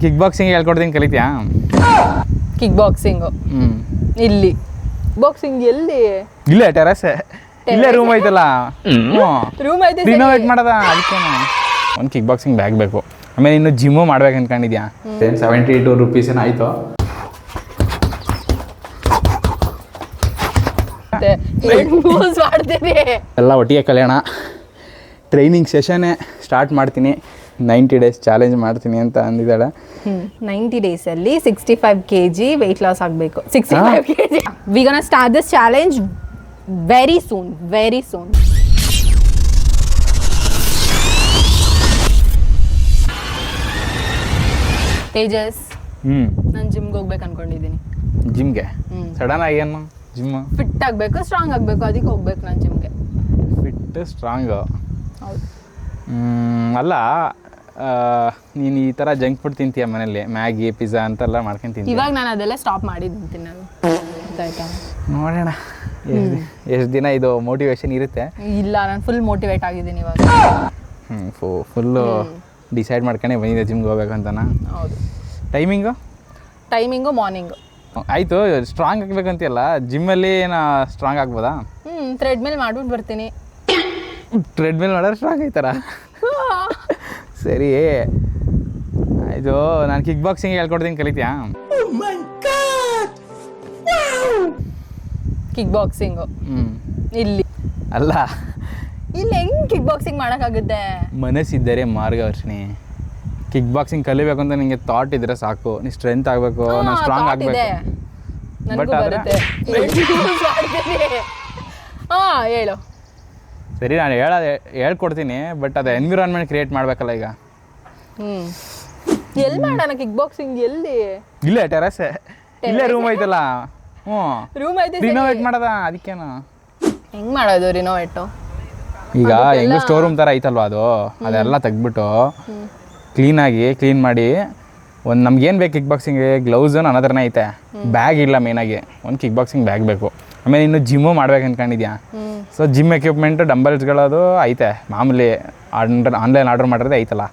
Kick boxing ಹೇಳ್ಕೊಡ್ತೀನಿ ಕಲಿತ್ಯಾ? Kick boxing ಇಲ್ಲಿ boxing ಎಲ್ಲಿ? ಇಲ್ಲೇ ಟೆರಸ್ ಇಲ್ಲೇ ರೂಮ್ ಐತಲ್ಲ, ರೂಮ್ ಐತೆ ರಿನೋವೇಟ್ ಮಾಡದ. ಅದಕ್ಕೇನು ಒಂದು ಕಿಕ್ ಬಾಕ್ಸಿಂಗ್ ಬ್ಯಾಗ್ ಬೇಕು. ಆಮೇಲೆ ಇನ್ನು ಜಿಮ್ಮು ಮಾಡ್ಬೇಕು ಅನ್ಕೊಂಡಿದ್ಯಾ? 72 ರೂಪೀಸ್ ಏನೋ ಆಯಿತು. ಎಲ್ಲ ಒಟ್ಟಿಗೆ ಕಲ್ಯಾಣ. ಟ್ರೈನಿಂಗ್ ಸೆಷನ್ನೇ ಸ್ಟಾರ್ಟ್ ಮಾಡ್ತೀನಿ. 90 ಡೇಸ್ ಚಾಲೆಂಜ್ ಮಾಡ್ತೀನಿ ಅಂತ ಅಂದಿದ್ದಾಳೆ. 90 ಡೇಸಲ್ಲಿ 65 kg ವೆಯ್ಟ್ ಲಾಸ್ ಆಗಬೇಕು. 65 kg. We gonna start this challenge very soon, very soon. Tejas, ನಾನು ಜಿಮ್ಗೆ ಹೋಗ್ಬೇಕು ಅನ್ಕೊಂಡಿದ್ದೀನಿ. ಜಿಮ್ಗೆ ಸಡನ್ ಆಗಿ ಏನು ಜಿಮ್? ಫಿಟ್ ಆಗಬೇಕು, ಸ್ಟ್ರಾಂಗ್ ಆಗಬೇಕು, ಅದಕ್ಕೆ ಹೋಗ್ಬೇಕು ನಾನು ಜಿಮ್ಗೆ. Fit strong? ಹೌದು. ಅಲ್ಲ, ನೀನು ಈ ಥರ ಜಂಕ್ ಫುಡ್ ತಿಂತೀಯ ಮನೇಲಿ, ಮ್ಯಾಗಿ ಪಿಜ್ಜಾ ಅಂತೆಲ್ಲ ಮಾಡ್ಕೊಂಡು ತಿಂತೀಯ. ಇವಾಗ ನಾನು ಅದೆಲ್ಲ ಸ್ಟಾಪ್ ಮಾಡಿದ್ದೀನಿ ತಿನ್ನೋದು. ಗೊತ್ತಾಯ್ತಾ? ನೋಡೋಣ ಎಷ್ಟು ದಿನ ಇದು ಮೋಟಿವೇಶನ್ ಇರುತ್ತೆ. ಇಲ್ಲ, ನಾನು ಫುಲ್ ಮೋಟಿವೇಟ್ ಆಗಿದ್ದೀನಿ ಇವಾಗ. ಫುಲ್ಲು ಡಿಸೈಡ್ ಮಾಡ್ಕೊಂಡೆ ಬಂದಿದ್ದೆ ಜಿಮ್ಗೆ ಹೋಗ್ಬೇಕು ಅಂತನಾ? ಹೌದು. Timing morning. ಆಯಿತು. ಸ್ಟ್ರಾಂಗ್ ಆಗಬೇಕಂತಿಯಲ್ಲ, ಜಿಮ್ಮಲ್ಲಿ ಏನೋ ಸ್ಟ್ರಾಂಗ್ ಆಗ್ಬೋದಾ? ಥ್ರೆಡ್ಮಿಲ್ ಮಾಡ್ಬಿಟ್ಟು ಬರ್ತೀನಿ. ಟ್ರೆಡ್ಮಿಲ್ ಮಾಡಿದ್ರೆ ಸ್ಟ್ರಾಂಗ್ ಆಯ್ತಾರ? ಸರಿ ಆಯಿತು. ನಾನು ಕಿಕ್ ಬಾಕ್ಸಿಂಗ್ ಹೇಳ್ಕೊಡ್ತೀನಿ ಕಲಿತ್ಯಾ? ಕಿಕ್ ಬಾಕ್ಸಿಂಗು ಇಲ್ಲಿ ಅಲ್ಲ, ಇಲ್ಲಿ ಹೆಂಗೆ ಕಿಕ್ ಬಾಕ್ಸಿಂಗ್ ಮಾಡೋಕ್ಕಾಗುತ್ತೆ? ಮನಸ್ಸಿದ್ದರೆ ಮಾರ್ಗದರ್ಶಿನಿ. ಕಿಕ್ ಬಾಕ್ಸಿಂಗ್ ಕಲಿಬೇಕು ಅಂತ ನಿಮಗೆ ಥಾಟ್ ಇದ್ರೆ ಸಾಕು. ನೀ ಸ್ಟ್ರೆಂತ್ ಆಗಬೇಕು, ನಾನು ಸ್ಟ್ರಾಂಗ್ ಆಗಬೇಕು. ಬಟ್ ಆದರೆ ಹೇಳು. ಸರಿ, ನಾನು ಹೇಳ್ಕೊಡ್ತೀನಿ, ಬಟ್ ಅದು ಎನ್ವಿರಾನ್ಮೆಂಟ್ ಕ್ರಿಯೇಟ್ ಮಾಡಬೇಕಲ್ಲ ಈಗ. ಎಲ್ಲಿ ಮಾಡೋಣ ಕಿಕ್ ಬಾಕ್ಸಿಂಗ್? ಎಲ್ಲಿ? ಇಲ್ಲೇ ಟೆರಸ್ ಇಲ್ಲೇ ರೂಮ್ ಐತಲ್ಲ, ರೂಮ್ ಐತೆ. ರಿನೋವೇಟ್ ಮಾಡದ. ಅದಕ್ಕೇನು ಹೆಂಗ್ ಮಾಡೋದು ರಿನೋವೇಟು? ಈಗ ಹೆಂಗು ಸ್ಟೋರ್ ರೂಮ್ ಥರ ಐತಲ್ವ, ಅದೆಲ್ಲ ತೆಗ್ದ್ಬಿಟ್ಟು ಕ್ಲೀನ್ ಮಾಡಿ ಒಂದು ನಮ್ಗೇನು ಬೇಕು ಕಿಕ್ ಬಾಕ್ಸಿಂಗ್ಗೆ ಗ್ಲೌಸು ನನ್ನ ಹತ್ರನೇ ಐತೆ. ಬ್ಯಾಗ್ ಇಲ್ಲ, ಮೇನಾಗಿ ಒಂದು ಕಿಕ್ ಬಾಕ್ಸಿಂಗ್ ಬ್ಯಾಗ್ ಬೇಕು. ಆಮೇಲೆ ಇನ್ನು ಜಿಮ್ಮು ಮಾಡ್ಬೇಕು ಅಂದ್ಕೊಂಡಿದ್ಯಾ? ಸೊ ಜಿಮ್ ಎಕ್ವಿಪ್ಮೆಂಟು ಡಂಬಲ್ಸ್ಗಳದು ಐತೆ, ಮಾಮೂಲಿ ಆನ್ಲೈನ್ ಆರ್ಡರ್ ಮಾಡಿರೋದೇ ಐತಲ್ಲ,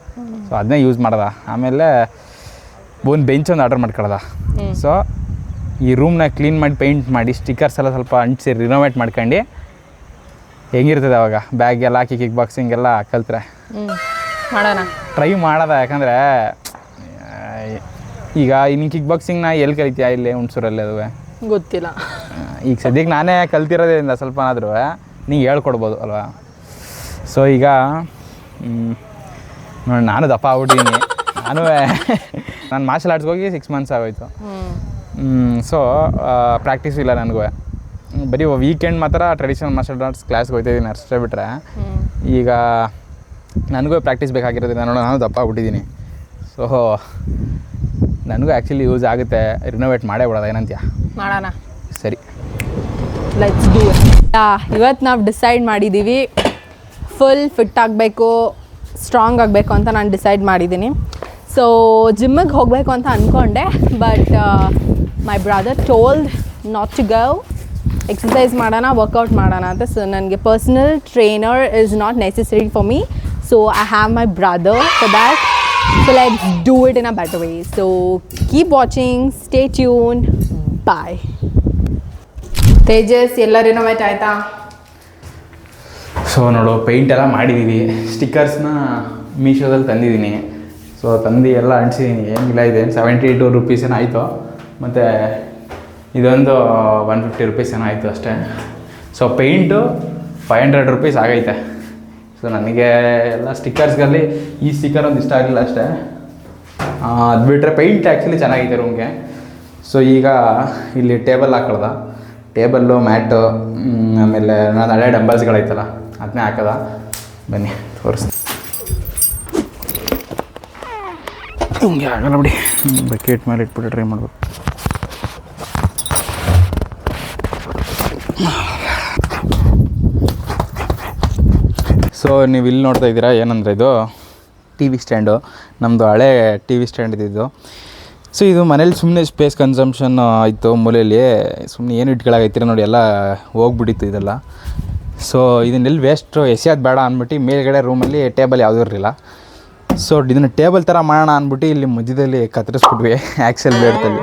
ಸೊ ಅದನ್ನೇ ಯೂಸ್ ಮಾಡೋದ. ಆಮೇಲೆ ಒಂದು ಬೆಂಚ್ ಒಂದು ಆರ್ಡರ್ ಮಾಡ್ಕೊಳ್ಳೋದ. ಸೊ ಈ ರೂಮ್ನ ಕ್ಲೀನ್ ಮಾಡಿ ಪೇಂಟ್ ಮಾಡಿ ಸ್ಟಿಕ್ಕರ್ಸ್ ಎಲ್ಲ ಸ್ವಲ್ಪ ಅಂಟಿಸಿ ರಿನೋವೇಟ್ ಮಾಡ್ಕೊಂಡು ಹೆಂಗಿರ್ತದೆ ಅವಾಗ ಬ್ಯಾಗ್ ಎಲ್ಲ ಹಾಕಿ ಕಿಕ್ ಬಾಕ್ಸಿಂಗ್ ಎಲ್ಲ ಕಲ್ತ್ರೆ ಮಾಡೋಣ. ಟ್ರೈ ಮಾಡೋದ. ಯಾಕಂದರೆ ಈಗ ನೀನು ಕಿಕ್ ಬಾಕ್ಸಿಂಗ್ನ ಎಲ್ಲಿ ಕಲಿತೀಯಾ? ಇಲ್ಲಿ ಹುಣಸೂರಲ್ಲಿ ಅದುವೆ ಗೊತ್ತಿಲ್ಲ. ಈಗ ಸದ್ಯಕ್ಕೆ ನಾನೇ ಕಲ್ತಿರೋದ್ರಿಂದ ಸ್ವಲ್ಪನಾದ್ರೂ ನಿಂಗೆ ಹೇಳ್ಕೊಡ್ಬೋದು ಅಲ್ವಾ? ಸೊ ಈಗ ನೋಡಿ, ನಾನು ದಪ್ಪ ಆಗ್ಬಿಟ್ಟಿದ್ದೀನಿ. ನಾನು ಮಾರ್ಷಲ್ ಆರ್ಟ್ಸ್ಗೆ ಹೋಗಿ 6 months ಆಗೋಯ್ತು. ಸೊ ಪ್ರಾಕ್ಟೀಸು ಇಲ್ಲ ನನಗೂ. ಬರೀ ವೀಕೆಂಡ್ ಮಾತ್ರ ಟ್ರೆಡಿಷನಲ್ ಮಾರ್ಷಲ್ ಆರ್ಟ್ಸ್ ಕ್ಲಾಸ್ಗೆ ಹೋಗ್ತಾಯಿದ್ದೀನಿ ಅಷ್ಟೇ. ಬಿಟ್ಟರೆ ಈಗ ನನಗೂ ಪ್ರಾಕ್ಟೀಸ್ ಬೇಕಾಗಿರೋದ್ರಿಂದ ನಾನು ದಪ್ಪ ಆಗ್ಬಿಟ್ಟಿದ್ದೀನಿ. ಸೊ ನನಗೂ ಆ್ಯಕ್ಚುಲಿ ಯೂಸ್ ಆಗುತ್ತೆ. ರಿನೋವೇಟ್ ಮಾಡೇ ಬಿಡೋದು, ಏನಂತೀಯ? ಮಾಡೋಣ. ಸರಿ, ಲೆಟ್ಸ್ ಡೂ ಇಟ್. ಇವತ್ತು ನಾವು ಡಿಸೈಡ್ ಮಾಡಿದ್ದೀವಿ ಫುಲ್ ಫಿಟ್ ಆಗಬೇಕು, ಸ್ಟ್ರಾಂಗ್ ಆಗಬೇಕು ಅಂತ ನಾನು ಡಿಸೈಡ್ ಮಾಡಿದ್ದೀನಿ. ಸೊ ಜಿಮ್ಮಿಗೆ ಹೋಗಬೇಕು ಅಂತ ಅಂದ್ಕೊಂಡೆ, but my brother told not to go. Exercise ಮಾಡೋಣ, ವರ್ಕೌಟ್ ಮಾಡೋಣ ಅಂತ. ಸೊ ನನಗೆ personal trainer is not necessary for me. So I have my brother for that. So let's do it in a better way. So keep watching, stay tuned, bye. Tejas, ಎಲ್ಲ renovate ಆಯಿತಾ? So ನೋಡು, paint ಎಲ್ಲ ಮಾಡಿದ್ದೀವಿ. ಸ್ಟಿಕ್ಕರ್ಸ್ನ ಮೀಶೋದಲ್ಲಿ ತಂದಿದ್ದೀನಿ. So ತಂದು ಎಲ್ಲ ಅಂಟಿಸಿದ್ದೀನಿ. ಏನಿಲ್ಲ, ಇದೆ 72 ರೂಪೀಸ್ ಏನೋ ಆಯಿತು. ಮತ್ತು ಇದೊಂದು 150 ರೂಪೀಸ್ ಏನೋ ಆಯಿತು ಅಷ್ಟೇ. ಸೊ ಪೇಂಟು 500 ರೂಪೀಸ್ ಆಗೈತೆ. ಸೊ ನನಗೆ ಎಲ್ಲ ಸ್ಟಿಕ್ಕರ್ಸ್ಗಳಲ್ಲಿ ಈ ಸ್ಟಿಕ್ಕರ್ ಒಂದು ಇಷ್ಟ ಆಗಲಿಲ್ಲ ಅಷ್ಟೇ. ಅದು ಬಿಟ್ಟರೆ ಪೇಂಟ್ ಆ್ಯಕ್ಚುಲಿ ಚೆನ್ನಾಗೈತೆ ರೂಮ್ಗೆ. ಸೊ ಈಗ ಇಲ್ಲಿ ಟೇಬಲ್ ಹಾಕೊಳ್ಳೋದ, ಟೇಬಲ್ಲು, ಮ್ಯಾಟು, ಆಮೇಲೆ ನಾನು ಹಳೆ ಡಂಬಲ್ಸ್ಗಳೈತಲ್ಲ ಅದನ್ನೇ ಹಾಕೋದ. ಬನ್ನಿ ತೋರಿಸ್ತೀನಿ. ಹಿಂಗೆ ಆಗಲ್ಲ ಬಿಡಿ, ಬಕೆಟ್ ಮೇಲೆ ಇಟ್ಬಿಟ್ಟು ಟ್ರೈ ಮಾಡ್ಬೇಕು. ಸೊ ನೀವು ಇಲ್ಲಿ ನೋಡ್ತಾ ಇದ್ದೀರಾ, ಏನಂದರೆ ಇದು ಟಿ ವಿ ಸ್ಟ್ಯಾಂಡು. ನಮ್ಮದು ಹಳೆ ಟಿ ವಿ ಸ್ಟ್ಯಾಂಡ್ ಇದ್ದಿದ್ದು. ಸೊ ಇದು ಮನೇಲಿ ಸುಮ್ಮನೆ ಸ್ಪೇಸ್ ಕನ್ಸಂಪ್ಷನ್ ಆಯಿತು ಮೂಲೆಯಲ್ಲಿ. ಸುಮ್ಮನೆ ಏನು ಇಟ್ಕೊಳ್ಳಾಗೈತಿರ ನೋಡಿ, ಎಲ್ಲ ಹೋಗ್ಬಿಟ್ಟಿತ್ತು ಇದೆಲ್ಲ. ಸೊ ಇದನ್ನೆಲ್ಲಿ ವೇಸ್ಟು ಎಸೆಯೋದು ಬೇಡ ಅಂದ್ಬಿಟ್ಟು ಮೇಲ್ಗಡೆ ರೂಮಲ್ಲಿ ಟೇಬಲ್ ಯಾವುದೂ ಇರಲಿಲ್ಲ. ಸೊ ಇದನ್ನು ಟೇಬಲ್ ಥರ ಮಾಡೋಣ ಅಂದ್ಬಿಟ್ಟು ಇಲ್ಲಿ ಮಧ್ಯದಲ್ಲಿ ಕತ್ತರಿಸ್ಬಿಟ್ವಿ ಆ್ಯಕ್ಸೆಲ್ ಬೇಡ್ತಲ್ಲಿ.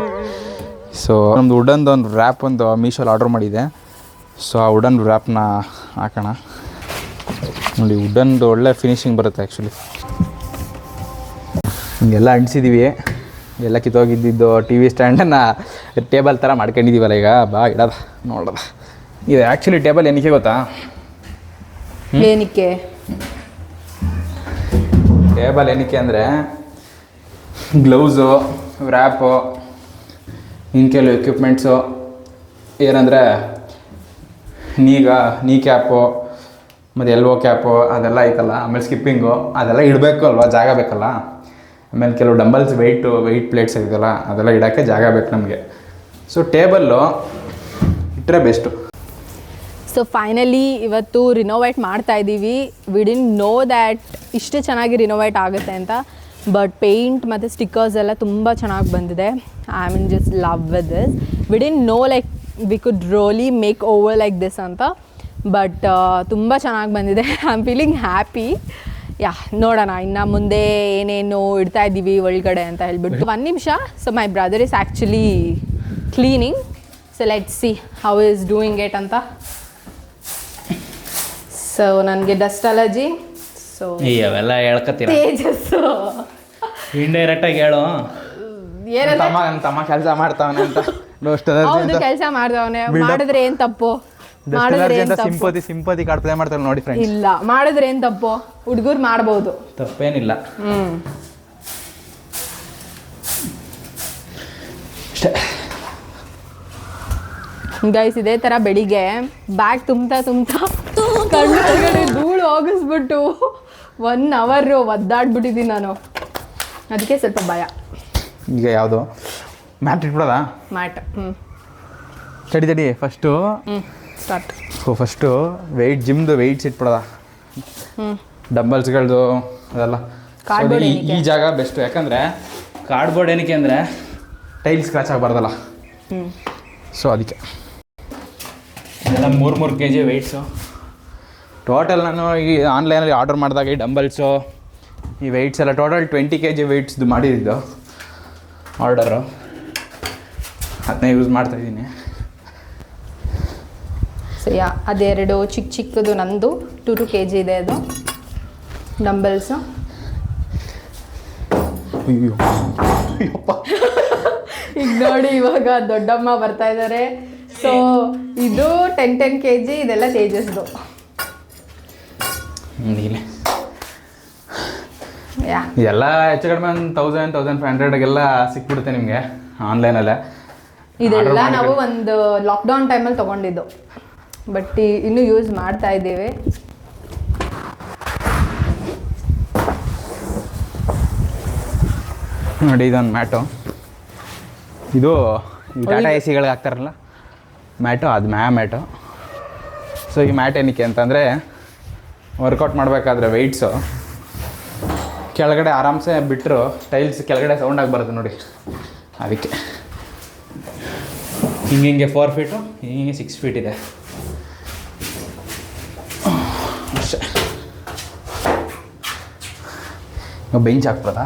ಸೊ ನಮ್ಮದು ವುಡನ್ದು ಒಂದು ರ್ಯಾಪ್ ಒಂದು ಮೀಶೋಲ್ಲಿ ಆರ್ಡ್ರ್ ಮಾಡಿದೆ. ಸೊ ಆ ವುಡನ್ ರ್ಯಾಪ್ನ ಹಾಕೋಣ. ನೋಡಿ ವುಡನ್ದು ಒಳ್ಳೆ ಫಿನಿಶಿಂಗ್ ಬರುತ್ತೆ ಆ್ಯಕ್ಚುಲಿ. ಹಿಂಗೆಲ್ಲ ಅಂಟಿಸಿದ್ದೀವಿ. ಎಲ್ಲ ಕಿತ್ತೋಗಿದ್ದಿದ್ದು ಟಿ ವಿ ಸ್ಟ್ಯಾಂಡನ್ನು ಟೇಬಲ್ ಥರ ಮಾಡ್ಕೊಂಡಿದ್ದೀವಲ್ಲ ಈಗ. ಬಾ ಇಡೋದ ನೋಡೋದ. ಇದು ಆ್ಯಕ್ಚುಲಿ ಟೇಬಲ್ ಏನಕ್ಕೆ ಗೊತ್ತಾ? ಏನಕ್ಕೆ ಟೇಬಲ್ ಏನಕ್ಕೆ ಅಂದರೆ ಗ್ಲೌಸು, ರ್ಯಾಪು, ಇನ್ನು ಕೆಲವು ಎಕ್ವಿಪ್ಮೆಂಟ್ಸು ಏನಂದರೆ ನೀ ಕ್ಯಾಪು ಮತ್ತು ಎಲ್ಬೋ ಕ್ಯಾಪು ಅದೆಲ್ಲ ಐತಲ್ಲ. ಆಮೇಲೆ ಸ್ಕಿಪ್ಪಿಂಗು ಅದೆಲ್ಲ ಇಡಬೇಕು ಅಲ್ವಾ, ಜಾಗ ಬೇಕಲ್ಲ. ಆಮೇಲೆ ಕೆಲವು ಡಂಬಲ್ಸ್ ವೆಯ್ಟ್ ಪ್ಲೇಟ್ಸ್ ಐತಲ್ಲ ಅದೆಲ್ಲ ಇಡೋಕ್ಕೆ ಜಾಗ ಬೇಕು ನಮಗೆ. ಸೊ ಟೇಬಲ್ಲು ಇಟ್ಟರೆ ಬೆಸ್ಟು. ಸೊ ಫೈನಲಿ ಇವತ್ತು ರಿನೋವೇಟ್ ಮಾಡ್ತಾ ಇದ್ದೀವಿ. ವಿ ಡಿಂಟ್ ನೋ ದ್ಯಾಟ್ ಇಷ್ಟು ಚೆನ್ನಾಗಿ ರಿನೋವೇಟ್ ಆಗುತ್ತೆ ಅಂತ. ಬಟ್ ಪೇಂಟ್ ಮತ್ತು ಸ್ಟಿಕ್ಕರ್ಸ್ ಎಲ್ಲ ತುಂಬ ಚೆನ್ನಾಗಿ ಬಂದಿದೆ. I mean just love with this. We didn't know like we could really make over like this ಅಂತ. ಬಟ್ ತುಂಬ ಚೆನ್ನಾಗಿ ಬಂದಿದೆ. I am feeling happy. Yeah ನೋಡೋಣ ಇನ್ನು ಮುಂದೆ ಏನೇನು ಇಡ್ತಾ ಇದ್ದೀವಿ ಒಳಗಡೆ ಅಂತ ಹೇಳ್ಬಿಟ್ಟು. 1 ನಿಮಿಷ. So my brother is actually cleaning. So let's see how is doing it ಅಂತ. ಸೊ ನನಗೆ ಡಸ್ಟ್ ಅಲರ್ಜಿ. ಸೊ ಅವೆಲ್ಲ ಹೇಳ್ಕತ್ತೀರ ತೇಜಸ್ಸು ಇಂಡೈರೆಕ್ಟಾಗಿ ಹೇಳು. ಏನಲ್ಲ ತಮ್ಮ ಕೆಲಸ ಮಾಡ್ತಾವನೆ ಅಂತ. ಹೌದು ಕೆಲಸ ಮಾಡ್ದವನೆ. ಮಾಡಿದ್ರೆ ಏನು ತಪ್ಪು? ಮಾಡಿದ್ರೆ ಏನು ತಪ್ಪು? ಸಿಂಪತಿ ಕಾರ್ಡ್ ಪ್ಲೇ ಮಾಡ್ತಾರೆ ನೋಡಿ ಫ್ರೆಂಡ್ಸ್. ಇಲ್ಲ ಮಾಡಿದ್ರೆ ಏನು ತಪ್ಪು? ಹುಡುಗರು ಮಾಡ್ಬೋದು, ತಪ್ಪೇನಿಲ್ಲ. ಅಷ್ಟೇ ಗೈಸ್. ಇದೇ ಥರ ಬೆಳಿಗ್ಗೆ ಬ್ಯಾಗ್ ತುಂಬ್ತಾ ಕಣ್ಣು ಒಳಗಡೆ ಧೂಳು ಹೋಗಿಸ್ಬಿಟ್ಟು 1 ಅವರ್ ಒದ್ದಾಡ್ಬಿಟ್ಟಿದ್ದೀನಿ ನಾನು. ಅದಕ್ಕೆ ಸ್ವಲ್ಪ ಭಯ. ಈಗ ಯಾವುದು ಮ್ಯಾಟ್ ಇಟ್ಬಿಡೋದಾ? ಮ್ಯಾಟ್. ತಡಿ ಫಸ್ಟು ಸ್ಟಾರ್ಟ್. ಫಸ್ಟು ಜಿಮ್ದು ವೆಯ್ಟ್ಸ್ ಇಟ್ಬಿಡೋದ. ಡಂಬಲ್ಸ್ಗಳದು ಅದೆಲ್ಲ. ಈ ಜಾಗ ಬೆಸ್ಟು. ಯಾಕಂದರೆ ಕಾರ್ಡ್ಬೋರ್ಡ್ ಏನಕ್ಕೆ ಅಂದರೆ ಟೈಲ್ ಸ್ಕ್ರಾಚ್ ಆಗಬಾರ್ದಲ್ಲ. ಸೊ ಅದಕ್ಕೆ ಎಲ್ಲ 3 kg ವೆಯ್ಟ್ಸು. ಟೋಟಲ್ ನಾನು ಈ ಆನ್ಲೈನಲ್ಲಿ ಆರ್ಡರ್ ಮಾಡಿದಾಗ ಈ ಡಂಬಲ್ಸು ಈ ವೆಯ್ಟ್ಸ್ ಎಲ್ಲ ಟೋಟಲ್ 20 kg ವೆಯ್ಟ್ಸ್ದು ಮಾಡಿದ್ದು ಆರ್ಡರು. ಅದನ್ನೇ ಯೂಸ್ ಮಾಡ್ತಾಯಿದ್ದೀನಿ. ಸೊ ಅದೆರಡು ಚಿಕ್ಕದು ನಂದು 2 kg ಇದೆ ಅದು ಡಂಬಲ್ಸು. ಈಗ ನೋಡಿ ಇವಾಗ ದೊಡ್ಡಮ್ಮ ಬರ್ತಾ ಇದ್ದಾರೆ. ಸೊ ಇದು 10 kg, ಇದೆಲ್ಲ ತೇಜಸ್ದು. ಇದೆಲ್ಲ ಹೆಚ್ಚು ಕಡಿಮೆ ಒಂದು 1000-1500ಗೆಲ್ಲ ಸಿಕ್ಬಿಡುತ್ತೆ ನಿಮಗೆ ಆನ್ಲೈನಲ್ಲೇ. ಇದೆಲ್ಲ ನಾವು ಒಂದು ಲಾಕ್ಡೌನ್ ಟೈಮಲ್ಲಿ ತೊಗೊಂಡಿದ್ದು. ಬಟ್ ಇನ್ನೂ ಯೂಸ್ ಮಾಡ್ತಾ ಇದ್ದೀವಿ. ನೋಡಿ ಇದೊಂದು ಮ್ಯಾಟು. ಇದು ಟಾಟಾ ಎ ಸಿಗಳಿಗೆ ಹಾಕ್ತಾರಲ್ಲ ಮ್ಯಾಟು, ಅದು ಮ್ಯಾಟು. ಸೊ ಈ ಮ್ಯಾಟ್ ಏನಕ್ಕೆ ಅಂತಂದರೆ ವರ್ಕೌಟ್ ಮಾಡಬೇಕಾದ್ರೆ ವೆಯ್ಟ್ಸು ಕೆಳಗಡೆ ಆರಾಮ್ಸೆ ಬಿಟ್ಟರು ಟೈಲ್ಸ್ ಕೆಳಗಡೆ ಸೌಂಡಾಗಿ ಬರುತ್ತೆ ನೋಡಿ. ಅದಕ್ಕೆ ಹಿಂಗೆ 4 ಫೀಟು, ಹಿಂಗೆ 6 ಫೀಟ್ ಇದೆ ಅಷ್ಟೇ. ಬೆಂಚ್ ಹಾಕ್ಬೋದಾ?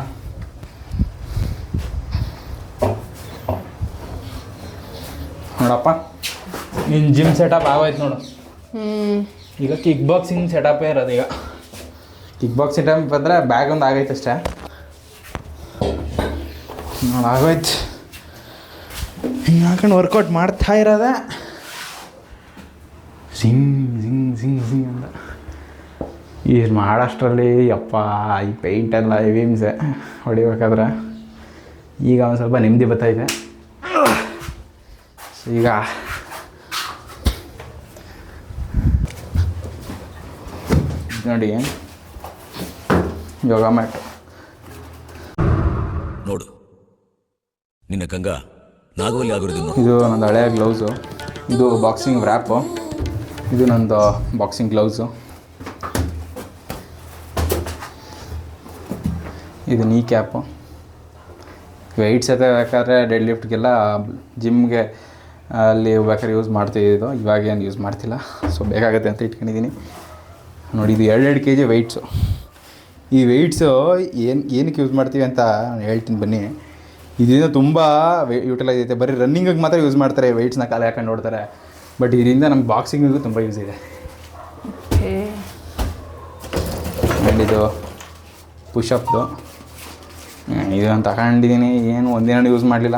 ನೋಡಪ್ಪ ನಿನ್ನ ಜಿಮ್ ಸೆಟಪ್ ಆಗೋಯ್ತು ನೋಡು. ಈಗ ಕಿಕ್ ಬಾಕ್ಸಿಂಗ್ ಸೆಟಪೇ ಇರೋದು. ಈಗ ಕಿಕ್ ಬಾಕ್ಸ್ ಸೆಟಪ್ ಬಂದರೆ ಬ್ಯಾಗ್ ಒಂದು ಆಗೈತೆ ಅಷ್ಟೇ. ನೋಡಿ ಆಗೋಯ್ತು. ಹಿಂಗೆ ಹಾಕೊಂಡು ವರ್ಕೌಟ್ ಮಾಡ್ತಾ ಇರೋದೆ. ಜಿಂಗ್ ಅಂತ ಈಗ ಮಾಡೋಷ್ಟರಲ್ಲಿ ಅಪ್ಪ ಈ ಪೇಂಟೆಲ್ಲ ಹೆವಿ ಹಿಂಸೆ ಹೊಡಿಬೇಕಾದ್ರೆ. ಈಗ ಒಂದು ಸ್ವಲ್ಪ ನೆಮ್ಮದಿ ಬರ್ತೈತೆ. ಈಗ ನೋಡಿ ಯೋಗ ಮ್ಯಾಟ್ ನೋಡು ನಿನ್ನ ಗಂಗ ನಾಗವಲ್ಲಿ ಆಗಿರೋದು. ಇದು ನಂದು ಹಳೆಯ ಗ್ಲೌಸು. ಇದು ಬಾಕ್ಸಿಂಗ್ ವ್ರ್ಯಾಪು. ಇದು ನಂದು ಬಾಕ್ಸಿಂಗ್ ಗ್ಲೌಸು. ಇದು ನೀ ಕ್ಯಾಪು. ವೆಯ್ಟ್ಸ್ ಬೇಕಾದ್ರೆ ಡೆಡ್ ಲಿಫ್ಟ್ಗೆಲ್ಲ ಜಿಮ್ಗೆ ಅಲ್ಲಿ ಬೇಕಾದ್ರೆ ಯೂಸ್ ಮಾಡ್ತಿದ್ದು. ಇವಾಗೇನು ಯೂಸ್ ಮಾಡ್ತಿಲ್ಲ. ಸೊ ಬೇಕಾಗುತ್ತೆ ಅಂತ ಇಟ್ಕೊಂಡಿದ್ದೀನಿ ನೋಡಿ. ಇದು 2 kg ವೆಯ್ಟ್ಸು. ಈ ವೆಯ್ಟ್ಸು ಏನಕ್ಕೆ ಯೂಸ್ ಮಾಡ್ತೀವಿ ಅಂತ ನಾನು ಹೇಳ್ತೀನಿ ಬನ್ನಿ. ಇದರಿಂದ ತುಂಬ ಯೂಟಿಲೈಸ್ ಐತೆ. ಬರೀ ರನ್ನಿಂಗಿಗೆ ಮಾತ್ರ ಯೂಸ್ ಮಾಡ್ತಾರೆ, ವೆಯ್ಟ್ಸ್ನ ಕಾಲು ಹಾಕೊಂಡು ನೋಡ್ತಾರೆ. ಬಟ್ ಇದರಿಂದ ನಮ್ಗೆ ಬಾಕ್ಸಿಂಗಿಗೂ ತುಂಬ ಯೂಸ್ ಇದೆ. ಆ್ಯಂಡ್ ಇದು ಪುಷಪ್ದು ಇದು ನಾನು ತಗೊಂಡಿದ್ದೀನಿ, ಏನು ಒಂದಿನ ಯೂಸ್ ಮಾಡಲಿಲ್ಲ.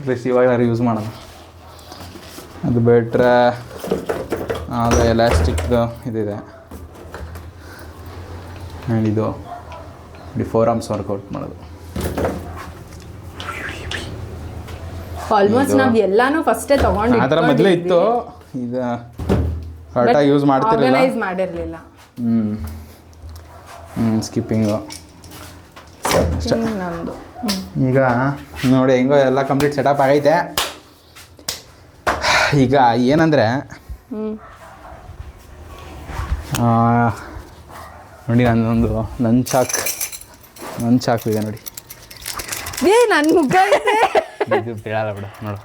ಪ್ಲಸ್ ಇವಾಗಲಾರು ಯೂಸ್ ಮಾಡೋದು. ಅದು ಬಿಟ್ರೆ ಅದು ಎಲಾಸ್ಟಿಕ್ದು ಇದಿದೆ. ಆ್ಯಂಡ್ ಇದು ಫೋರ್ ಆರ್ಮ್ಸ್ ವರ್ಕೌಟ್ ಮಾಡೋದು. ಆಲ್ಮೋಸ್ಟ್ ನಾವು ಎಲ್ಲಾನು ಫಸ್ಟೇ ತಗೊಂಡು ಆ ಥರ ಮೊದಲೇ ಇತ್ತು, ಈಗ ಕರೆಕ್ಟಾಗಿ ಯೂಸ್ ಮಾಡ್ತಿರಲಿಲ್ಲ, ಆರ್ಗನೈಸ್ ಮಾಡಿರಲಿಲ್ಲ. ಸ್ಕಿಪ್ಪಿಂಗು ನಮ್ಮದು ಈಗ ನೋಡಿ ಹೆಂಗೋ ಎಲ್ಲ ಕಂಪ್ಲೀಟ್ ಸೆಟಪ್ ಆಗೈತೆ. ಈಗ ಏನಂದರೆ ನೋಡಿ ನನ್ನೊಂದು ನನ್ ಚಾಕು ಇದೆ ನೋಡಿ. ನನ್ನ ಮುಖ ಇದು ಬೇಡಲ್ಲ ಬಿಡು. ನೋಡು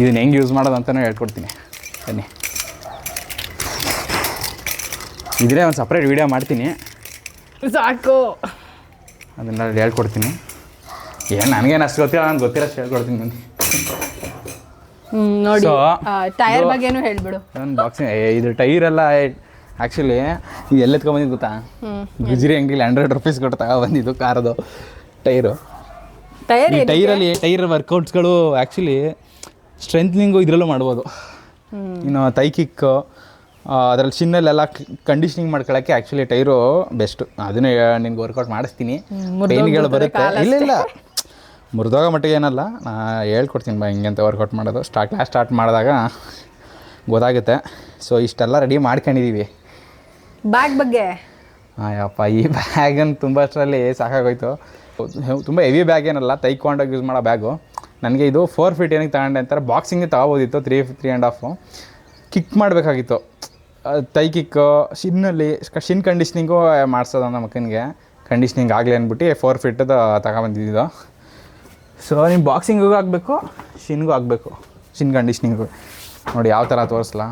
ಇದನ್ನ ಹೆಂಗೆ ಯೂಸ್ ಮಾಡೋದು ಅಂತಲೂ ಹೇಳ್ಕೊಡ್ತೀನಿ ಬನ್ನಿ. ಇದ್ರೆ ಒಂದು ಸಪ್ರೇಟ್ ವೀಡಿಯೋ ಮಾಡ್ತೀನಿ, ಸಾಕು. ಅದನ್ನ ಹೇಳ್ಕೊಡ್ತೀನಿ. ಏನು ನನಗೇನು ಅಷ್ಟು ಗೊತ್ತಿಲ್ಲ, ನನಗೆ ಗೊತ್ತಿರೋಷ್ಟು ಹೇಳ್ಕೊಡ್ತೀನಿ ಬನ್ನಿ. ನೋಡಿ So, ಟೈರ್ ಬಗ್ಗೆನೂ ಹೇಳ್ಬಿಡು. ನನ್ನ ಬಾಕ್ಸಿಂಗ್ ಇದು ಟೈರೆಲ್ಲ ಆ್ಯಕ್ಚುಲಿ ಇದು ಎತ್ಕೊಂಡ್ಬಂದಿದ್ದು ಗೊತ್ತಾ? ಗುಜರಿ ಅಂಗಡಿಲಿ 100 ರೂಪೀಸ್ ಕೊಟ್ಟು ತಗೊಬಂದಿದ್ದು ಕಾರ್ದು ಟೈರು. ಟೈರ್ ಈ ಟೈರ್ ವರ್ಕೌಟ್ಸ್ಗಳು ಆ್ಯಕ್ಚುಲಿ ಸ್ಟ್ರೆಂತ್ನಿಂಗು ಇದರಲ್ಲೂ ಮಾಡ್ಬೋದು. ಇನ್ನು ತೈ ಕಿಕ್ಕು ಅದರಲ್ಲಿ ಚಿನ್ನಲ್ಲೆಲ್ಲ ಕಂಡೀಷ್ನಿಂಗ್ ಮಾಡ್ಕೊಳ್ಳೋಕ್ಕೆ ಆ್ಯಕ್ಚುಲಿ ಟೈರು ಬೆಸ್ಟು. ಅದನ್ನು ನಿನ್ಗೆ ವರ್ಕೌಟ್ ಮಾಡಿಸ್ತೀನಿ, ಪೇನ್ಗಳು ಬರುತ್ತೆ. ಇಲ್ಲ ಮುರಿದೋಗೋ ಮಟ್ಟಿಗೆ ಏನಲ್ಲ, ನಾ ಹೇಳ್ಕೊಡ್ತೀನಿ ಬಾ ಹಿಂಗೆ ಅಂತ ವರ್ಕೌಟ್ ಮಾಡೋದು. ಕ್ಲಾಸ್ ಸ್ಟಾರ್ಟ್ ಮಾಡಿದಾಗ ಗೊತ್ತಾಗುತ್ತೆ. ಸೊ ಇಷ್ಟೆಲ್ಲ ರೆಡಿ ಮಾಡ್ಕೊಂಡಿದ್ದೀವಿ. ಬ್ಯಾಗ್ ಬಗ್ಗೆ ಯಪ್ಪ ಈ ಬ್ಯಾಗನ್ನು ತುಂಬ ಅಷ್ಟರಲ್ಲಿ ಸಾಕಾಗೋಯ್ತು. ತುಂಬ ಹೆವಿ ಬ್ಯಾಗ್ ಏನಲ್ಲ, ತೈಕೊಂಡೋಗಿ ಯೂಸ್ ಮಾಡೋ ಬ್ಯಾಗು. ನನಗೆ ಇದು 4 ಫೀಟ್ ಏನಕ್ಕೆ ತಗೊಂಡೆ ಅಂತಾರೆ. ಬಾಕ್ಸಿಂಗ್ಗೆ ತೊಗೋಬೋದಿತ್ತು 3.5 ಕಿಕ್ ಮಾಡಬೇಕಾಗಿತ್ತು. ತೈ ಕಿಕ್ಕು ಶಿನ್ನಲ್ಲಿ ಶಿನ್ ಕಂಡೀಷ್ನಿಂಗು ಮಾಡಿಸೋದು ನಮ್ಮ ಮಕ್ಕನಿಗೆ. ಕಂಡೀಷ್ನಿಂಗ್ ಆಗಲಿ ಅಂದ್ಬಿಟ್ಟು 4 ಫೀಟದು ತಗೊಬಂದಿದ್ದು. ಸೊ ನಿಮ್ಮ ಬಾಕ್ಸಿಂಗಿಗೂ ಆಗಬೇಕು, ಶಿನ್ಗೂ ಆಗಬೇಕು, ಶಿನ್ ಕಂಡೀಷ್ನಿಂಗು. ನೋಡಿ ಯಾವ ಥರ ತೋರಿಸ್ಲಾ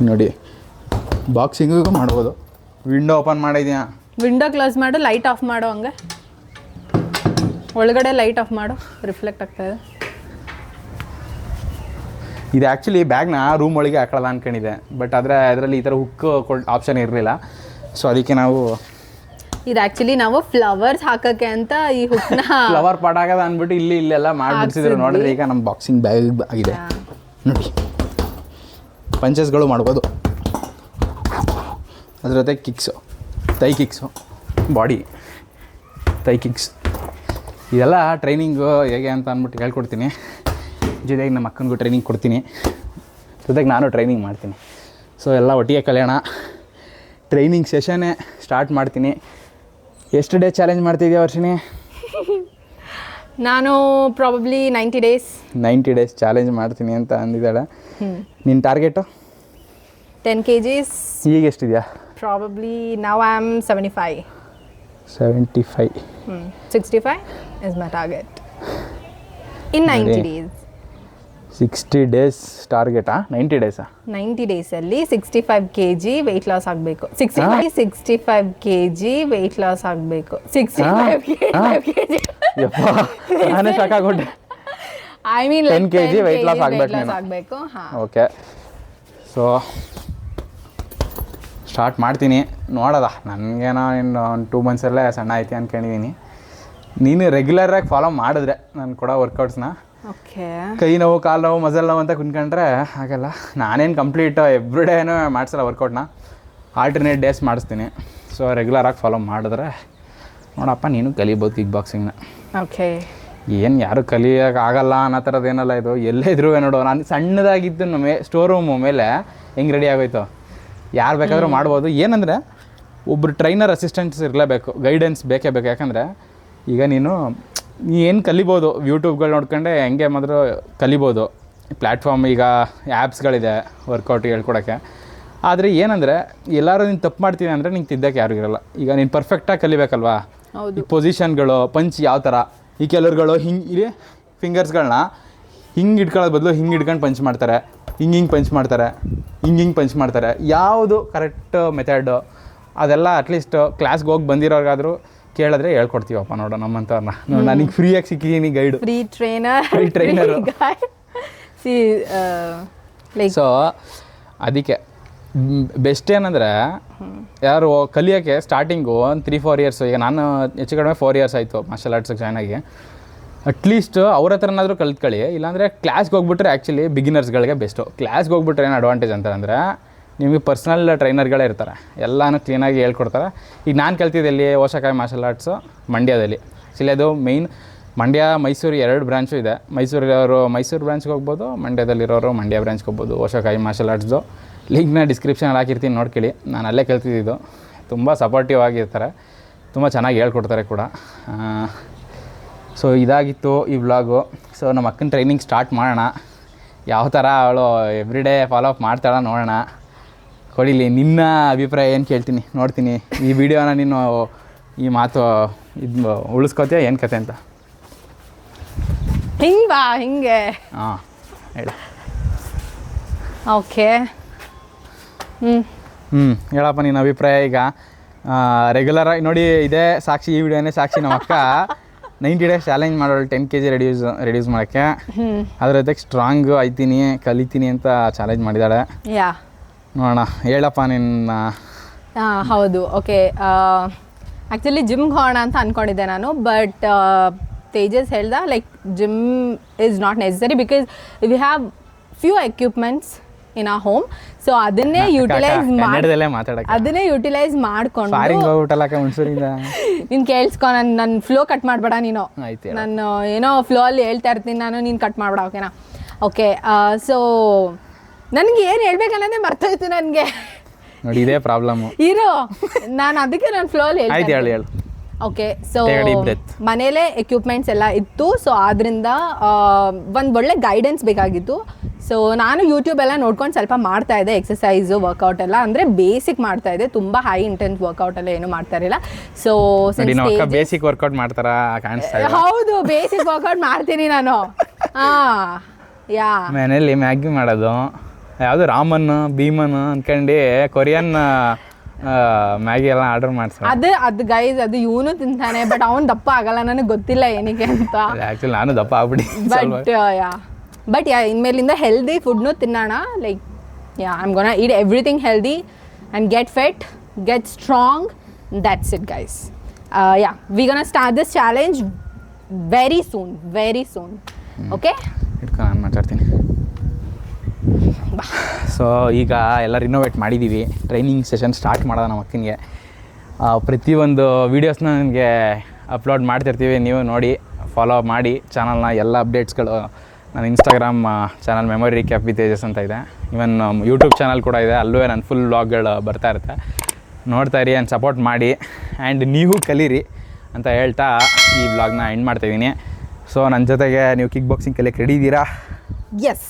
ನೋಡಿ. ಬಾಕ್ಸಿಂಗಿಗೂ ಮಾಡ್ಬೋದು. ವಿಂಡೋ ಓಪನ್ ಮಾಡಿದ್ಯಾ, ವಿಂಡೋ ಕ್ಲೋಸ್ ಮಾಡು, ಲೈಟ್ ಆಫ್ ಮಾಡು. ಹಂಗೆ ಒಳಗಡೆ ಲೈಟ್ ಆಫ್ ಮಾಡು, ರಿಫ್ಲೆಕ್ಟ್ ಆಗ್ತಾಯಿದೆ. ಇದು ಆ್ಯಕ್ಚುಲಿ ಬ್ಯಾಗ್ನ ರೂಮ್ ಒಳಗೆ ಹಾಕೊಳ್ಳೋಲ್ಲ ಅಂದ್ಕೊಂಡಿದ್ದೆ. ಬಟ್ ಆದರೆ ಅದರಲ್ಲಿ ಈ ಥರ ಹುಕ್ ಆಪ್ಷನ್ ಇರಲಿಲ್ಲ. ಸೊ ಅದಕ್ಕೆ ನಾವು ಇದು ಆ್ಯಕ್ಚುಲಿ ನಾವು ಫ್ಲವರ್ಸ್ ಹಾಕೋಕ್ಕೆ ಅಂತ ಈ ಹುಕ್ನ ಫ್ಲವರ್ ಪಾಟ್ ಆಗೋದು ಅಂದ್ಬಿಟ್ಟು ಇಲ್ಲೆಲ್ಲ ಮಾಡಿಬಿಡ್ಸಿದ್ರು. ನೋಡಿದ್ರೆ ಈಗ ನಮ್ಮ ಬಾಕ್ಸಿಂಗ್ ಬ್ಯಾಗ್ ಆಗಿದೆ ನೋಡಿ. ಪಂಚಸ್ಗಳು ಮಾಡ್ಬೋದು, ಅದ್ರ ಜೊತೆ ಕಿಕ್ಸು, ತೈ ಕಿಕ್ಸು, ಬಾಡಿ ತೈ ಕಿಕ್ಸ್, ಇದೆಲ್ಲ ಟ್ರೈನಿಂಗು ಹೇಗೆ ಅಂತ ಅಂದ್ಬಿಟ್ಟು ಹೇಳ್ಕೊಡ್ತೀನಿ. ಜೊತೆಗೆ ನಮ್ಮ ಅಕ್ಕನಿಗೂ ಟ್ರೈನಿಂಗ್ ಕೊಡ್ತೀನಿ, ಜೊತೆಗೆ ನಾನು ಟ್ರೈನಿಂಗ್ ಮಾಡ್ತೀನಿ. ಸೊ ಎಲ್ಲ ಒಟ್ಟಿಗೆ ಕಲಿಯೋಣ. ಟ್ರೈನಿಂಗ್ ಸೆಷನ್ನೇ ಸ್ಟಾರ್ಟ್ ಮಾಡ್ತೀನಿ. ಎಷ್ಟು ಡೇ ಚಾಲೆಂಜ್ ಮಾಡ್ತಿದ್ಯಾ ವರ್ಷಿನಿ? ನಾನು ಪ್ರಾಬಬ್ಲಿ 90 ಡೇಸ್ ಚಾಲೆಂಜ್ ಮಾಡ್ತೀನಿ ಅಂತ ಅಂದಿದ್ದಾಳೆ. ನಿನ್ನ ಟಾರ್ಗೆಟು 10 kgs. ಈಗ ಎಷ್ಟಿದೆಯಾ? ಪ್ರಾಬಬ್ಲಿ ನಾವು I am 75. 65 is my target in 90 days. 60 days ಟಾರ್ಗೆಟಾ? 90 ಡೇಸಾ? 90 ಡೇಸಲ್ಲಿ 65 kg ವೆಯ್ಟ್ ಲಾಸ್ ಆಗಬೇಕು. 65 kg ವೆಯ್ಟ್ ಲಾಸ್ ಆಗಬೇಕು. 65 kg. ಯಪ್ಪ ನಾನೇ ಸಾಕಾಗ್ಬಿಟ್ಟೆ. I mean 10 kg weight loss ಆಗಬೇಕು. ಹಾಂ, ಓಕೆ. ಸೊ ಸ್ಟಾರ್ಟ್ ಮಾಡ್ತೀನಿ. ನೋಡೋದ ನನಗೇನೋ ಇನ್ನು ಒಂದು 2 ಮಂತ್ಸಲ್ಲೇ ಸಣ್ಣ ಐತಿ ಅಂದ್ಕೊಂಡಿದ್ದೀನಿ. ನೀನು ರೆಗ್ಯುಲರಾಗಿ ಫಾಲೋ ಮಾಡಿದ್ರೆ ನಾನು ಕೊಡೋ ವರ್ಕೌಟ್ಸ್ನ, ಓಕೆ, ಕೈ ನೋವು, ಕಾಲು ನೋವು, ಮಸಲ್ ನೋವು ಅಂತ ಕುಂತ್ಕೊಂಡ್ರೆ ಆಗಲ್ಲ. ನಾನೇನು ಕಂಪ್ಲೀಟ್ ಎವ್ರಿಡೇನೂ ಮಾಡಿಸಲ್ಲ ವರ್ಕೌಟ್ನ, ಆಲ್ಟರ್ನೇಟ್ ಡೇಸ್ ಮಾಡಿಸ್ತೀನಿ. ಸೊ ರೆಗ್ಯುಲರಾಗಿ ಫಾಲೋ ಮಾಡಿದ್ರೆ ನೋಡಪ್ಪ ನೀನು ಕಲಿಬೋದು ಕಿಕ್ ಬಾಕ್ಸಿಂಗ್ನ. ಓಕೆ, ಏನು ಯಾರು ಕಲಿಯೋಕ್ಕಾಗಲ್ಲ ಅನ್ನೋ ಥರದ್ದು ಏನಲ್ಲ ಇದು. ಎಲ್ಲೇ ಇದ್ರೂ ನೋಡು, ನಾನು ಸಣ್ಣದಾಗಿದ್ದು ಸ್ಟೋರ್ ರೂಮು ಮೇಲೆ ಹೆಂಗೆ ರೆಡಿ ಆಗೋಯ್ತು. ಯಾರು ಬೇಕಾದರೂ ಮಾಡ್ಬೋದು. ಏನಂದರೆ ಒಬ್ಬರು ಟ್ರೈನರ್ ಅಸಿಸ್ಟೆಂಟ್ಸ್ ಇರಲೇಬೇಕು, ಗೈಡೆನ್ಸ್ ಬೇಕೇ ಬೇಕು. ಯಾಕಂದರೆ ಈಗ ನೀನು ಏನು ಕಲಿಬೋದು, ಯೂಟ್ಯೂಬ್ಗಳು ನೋಡ್ಕೊಂಡೆ ಹೆಂಗೆ ಮಾತ್ರ ಕಲಿಬೋದು. ಪ್ಲ್ಯಾಟ್ಫಾರ್ಮ್ ಈಗ ಆ್ಯಪ್ಸ್ಗಳಿದೆ ವರ್ಕೌಟ್ ಹೇಳ್ಕೊಡೋಕ್ಕೆ. ಆದರೆ ಏನಂದರೆ ಎಲ್ಲರೂ ನೀನು ತಪ್ಪು ಮಾಡ್ತೀನಿ ಅಂದರೆ ನಿಂಗೆ ತಿದ್ದಕ್ಕೆ ಯಾರು ಇರೋಲ್ಲ. ಈಗ ನೀನು ಪರ್ಫೆಕ್ಟಾಗಿ ಕಲಿಬೇಕಲ್ವಾ. ಈ ಪೊಸಿಷನ್ಗಳು, ಪಂಚ್ ಯಾವ ಥರ, ಈ ಕೆಲವ್ರುಗಳು ಹಿಂಗೆ ಇಲ್ಲಿ ಫಿಂಗರ್ಸ್ಗಳನ್ನ ಹಿಂಗೆ ಇಟ್ಕೊಳ್ಳೋದು ಬದಲು ಹಿಂಗೆ ಇಟ್ಕೊಂಡು ಪಂಚ್ ಮಾಡ್ತಾರೆ. ಹಿಂಗೆ ಪಂಚ್ ಮಾಡ್ತಾರೆ, ಹಿಂಗೆ ಪಂಚ್ ಮಾಡ್ತಾರೆ. ಯಾವುದು ಕರೆಕ್ಟ್ ಮೆಥಡು ಅದೆಲ್ಲ ಅಟ್ಲೀಸ್ಟ್ ಕ್ಲಾಸ್ಗೆ ಹೋಗಿ ಬಂದಿರೋರ್ಗಾದರೂ ಕೇಳಿದ್ರೆ ಹೇಳ್ಕೊಡ್ತೀವಪ್ಪ. ನೋಡೋ ನಮ್ಮಂಥವ್ರನ್ನ ನೋಡಿ, ನನಗೆ ಫ್ರೀಯಾಗಿ ಸಿಕ್ಕಿದ್ದೀನಿ ಗೈಡು, ಫ್ರೀ ಟ್ರೈನರು. ಸೊ ಅದಕ್ಕೆ ಬೆಸ್ಟ್ ಏನಂದರೆ ಯಾರು ಕಲಿಯೋಕ್ಕೆ ಸ್ಟಾರ್ಟಿಂಗು ಒಂದು 3-4 ಇಯರ್ಸು, ಈಗ ನಾನು ಹೆಚ್ಚು ಕಡಿಮೆ 4 ಇಯರ್ಸ್ ಆಯಿತು ಮಾರ್ಷಲ್ ಆರ್ಟ್ಸಿಗೆ ಜಾಯ್ನ್ ಆಗಿ. ಅಟ್ಲೀಸ್ಟ್ ಅವ್ರ ಹತ್ರನಾದರೂ ಕಲ್ತ್ಕೊಳ್ಳಿ. ಇಲ್ಲಾಂದರೆ ಕ್ಲಾಸ್ಗೆ ಹೋಗ್ಬಿಟ್ರೆ ಆ್ಯಕ್ಚುಲಿ ಬಿಗಿನರ್ಸ್ಗಳಿಗೆ ಬೆಸ್ಟು. ಕ್ಲಾಸ್ಗೆ ಹೋಗ್ಬಿಟ್ರೆ ಏನು ಅಡ್ವಾಂಟೇಜ್ ಅಂತಂದರೆ ನಿಮಗೆ ಪರ್ಸ್ನಲ್ ಟ್ರೈನರ್ಗಳೇ ಇರ್ತಾರೆ, ಎಲ್ಲನೂ ಕ್ಲೀನಾಗಿ ಹೇಳ್ಕೊಡ್ತಾರೆ. ಈಗ ನಾನು ಕಲ್ತಿದ್ದೆ ಇಲ್ಲಿ ಓಶಾಕಾಯಿ ಮಾರ್ಷಲ್ ಆರ್ಟ್ಸು ಮಂಡ್ಯದಲ್ಲಿ. ಆ್ಯಕ್ಚುಲಿ ಅದು ಮೇಯ್ನ್ ಮಂಡ್ಯ ಮೈಸೂರು 2 ಬ್ರಾಂಚು ಇದೆ. ಮೈಸೂರಿರೋರು ಮೈಸೂರು ಬ್ರಾಂಚ್ಗೆ ಹೋಗ್ಬೋದು, ಮಂಡ್ಯದಲ್ಲಿರೋರು ಮಂಡ್ಯ ಬ್ರಾಂಚ್ಗೆ ಹೋಗ್ಬೋದು. ಓಶಾಕಾಯಿ ಮಾರ್ಷಲ್ ಆರ್ಟ್ಸ್ದು ಲಿಂಕ್ನ ಡಿಸ್ಕ್ರಿಪ್ಷನಲ್ಲಿ ಹಾಕಿರ್ತೀನಿ, ನೋಡ್ಕೊಳ್ಳಿ. ನಾನು ಅಲ್ಲೇ ಕಲ್ತಿದ್ದು. ತುಂಬ ಸಪೋರ್ಟಿವ್ ಆಗಿರ್ತಾರೆ, ತುಂಬ ಚೆನ್ನಾಗಿ ಹೇಳ್ಕೊಡ್ತಾರೆ ಕೂಡ. ಸೊ ಇದಾಗಿತ್ತು ಈ ವ್ಲಾಗು. ಸೊ ನಮ್ಮ ಅಕ್ಕನ ಟ್ರೈನಿಂಗ್ ಸ್ಟಾರ್ಟ್ ಮಾಡೋಣ. ಯಾವ ಥರ ಅವಳು ಎವ್ರಿಡೇ ಫಾಲೋ ಅಪ್ ಮಾಡ್ತಾಳ ನೋಡೋಣ. ಕೊಡಿಲಿ ನಿನ್ನ ಅಭಿಪ್ರಾಯ ಏನು ಕೇಳ್ತೀನಿ, ನೋಡ್ತೀನಿ. ಈ ವಿಡಿಯೋನ ನೀನು ಈ ಮಾತು ಇದು ಉಳಿಸ್ಕೋತೀಯ ಏನು ಕತೆ ಅಂತ. ಹಿಂಗೆ ಹಾಂ ಹೇಳಿ. ಓಕೆ. ಹೇಳಪ್ಪ ನಿನ್ನ ಅಭಿಪ್ರಾಯ. ಈಗ ರೆಗ್ಯುಲರಾಗಿ ನೋಡಿ, ಇದೇ ಸಾಕ್ಷಿ, ಈ ವಿಡಿಯೋನೇ ಸಾಕ್ಷಿ. ನಮ್ಮ ಅಕ್ಕ 90 ಡೇಸ್ ಚಾಲೆಂಜ್ ಮಾಡೋಳು 10 kg ರೆಡ್ಯೂಸ್ ಮಾಡೋಕ್ಕೆ. ಅದ್ರ ಜೊತೆಗೆ ಸ್ಟ್ರಾಂಗ್ ಆಯ್ತೀನಿ, ಕಲಿತೀನಿ ಅಂತ ಚಾಲೆಂಜ್ ಮಾಡಿದ್ದಾಳೆ. ಯಾ ನೋಡೋಣ, ಹೇಳಪ್ಪ ನಿನ್ನ. ಹೌದು. ಓಕೆ, ಆ್ಯಕ್ಚುಲಿ ಜಿಮ್ಗೆ ಹೋಗೋಣ ಅಂತ ಅಂದ್ಕೊಂಡಿದ್ದೆ ನಾನು. ಬಟ್ ತೇಜಸ್ ಹೇಳ್ದ like gym is not necessary because we have few equipments in a home. So ಅದನ್ನೇ ಯುಟಿಲೈಸ್ ಮಾಡಿಕೊಂಡು ನೀನು ಕೇಳಿಸ್ಕೊ, ನನ್ನ ಫ್ಲೋ ಕಟ್ ಮಾಡಬೇಡ ನೀನು. ನಾನು ಏನೋ ಫ್ಲೋ ಅಲ್ಲಿ ಹೇಳ್ತಾ ಇರ್ತೀನಿ ನಾನು, ನೀನು ಕಟ್ ಮಾಡಬೇಡ. ಓಕೆನಾ? ಓಕೆ. ಸೊ ನನಗೆ ಏನು ಹೇಳ್ಬೇಕನ್ನೋದೇ ಮರ್ತೋಯ್ತು ನನಗೆ. ನೋಡಿ ಇದೇ ಪ್ರಾಬ್ಲಮ್ಮು. ಇರೋ ನಾನು ಅದಕ್ಕೆ ನಾನು ಫ್ಲೋ ಅಲ್ಲಿ ಹೇಳಿ. ಓಕೆ. ಸೊ ಮನೇಲೇ ಎಕ್ವಿಪ್ಮೆಂಟ್ಸ್ ಎಲ್ಲ ಇತ್ತು. ಸೊ ಆದ್ದರಿಂದ ಒಂದು ಒಳ್ಳೆ ಗೈಡೆನ್ಸ್ ಬೇಕಾಗಿತ್ತು. ಸೊ ನಾನು ಯೂಟ್ಯೂಬ್ ಎಲ್ಲ ನೋಡ್ಕೊಂಡು ಸ್ವಲ್ಪ ಮಾಡ್ತಾ ಇದ್ದೆ, ಎಕ್ಸಸೈಸು ವರ್ಕೌಟ್ ಎಲ್ಲ. ಅಂದರೆ ಬೇಸಿಕ್ ಮಾಡ್ತಾ ಇದ್ದೆ, ತುಂಬ ಹೈ ಇಂಟೆನ್ಸ್ ವರ್ಕೌಟ್ ಎಲ್ಲ ಏನೂ ಮಾಡ್ತಾ ಇರಲಿಲ್ಲ. ಸೊ ಬೇಸಿಕ್ ವರ್ಕೌಟ್ ಮಾಡ್ತಾರಾ? ಹೌದು, ಬೇಸಿಕ್ ವರ್ಕೌಟ್ ಮಾಡ್ತೀನಿ ನಾನು. ಯಾ ಮನೇಲಿ ಮ್ಯಾಗಿ ಮಾಡೋದು, ಯಾವುದು ರಾಮನ್ ಭೀಮನ್ ಅನ್ಕೊಂಡು ಕೊರಿಯನ್ ಮ್ಯಾಗಿ ಎಲ್ಲ ಆರ್ಡರ್ ಮಾಡ್ತಾರೆ. ಅದು ಗೈಸ್, ಅದು ಇವನು ತಿಂತಾನೆ, ಬಟ್ ಅವ್ನು ದಪ್ಪ ಆಗಲ್ಲ. ನನಗೆ ಗೊತ್ತಿಲ್ಲ ಏನಕ್ಕೆ ಅಂತ. ಆ್ಯಕ್ಚುಲಿ ನಾನು ದಪ್ಪ ಆಗ್ಬಿಡಿ. ಬಟ್ ಇನ್ಮೇಲಿಂದ ಹೆಲ್ದಿ ಫುಡ್ನು ತಿನ್ನೋಣ. Like I am gonna eat everything healthy and get fit, get strong. That's it guys. We gonna start this challenge very soon. Okay, ನಾನು ಮಾತಾಡ್ತೀನಿ. ಸೊ ಈಗ ಎಲ್ಲ ರಿನೋವೇಟ್ ಮಾಡಿದ್ದೀವಿ. ಟ್ರೈನಿಂಗ್ ಸೆಷನ್ ಸ್ಟಾರ್ಟ್ ಮಾಡೋದು ನಮ್ಮ ಅಕ್ಕನಿಗೆ. ಪ್ರತಿಯೊಂದು ವೀಡಿಯೋಸ್ನ ನನಗೆ ಅಪ್ಲೋಡ್ ಮಾಡ್ತಿರ್ತೀವಿ, ನೀವು ನೋಡಿ ಫಾಲೋ ಮಾಡಿ ಚಾನಲ್ನ. ಎಲ್ಲ ಅಪ್ಡೇಟ್ಸ್ಗಳು ನನ್ನ Instagram channel memory recap with Tejas ಅಂತ ಇದೆ. ಇವನ್ ಯೂಟ್ಯೂಬ್ ಚಾನಲ್ ಕೂಡ ಇದೆ, ಅಲ್ಲೂ ನನ್ನ ಫುಲ್ ವ್ಲಾಗ್ಗಳು ಬರ್ತಾ ಇರುತ್ತೆ. ನೋಡ್ತಾ ಇರಿ ಆ್ಯಂಡ್ ಸಪೋರ್ಟ್ ಮಾಡಿ, ಆ್ಯಂಡ್ ನೀವು ಕಲೀರಿ ಅಂತ ಹೇಳ್ತಾ ಈ ವ್ಲಾಗ್ನ ಎಂಡ್ ಮಾಡ್ತಾಯಿದ್ದೀನಿ. ಸೊ ನನ್ನ ಜೊತೆಗೆ ನೀವು ಕಿಕ್ ಬಾಕ್ಸಿಂಗ್ ಕಲಿಯಕ್ಕೆ ರೆಡಿ ಇದ್ದೀರಾ? ಎಸ್.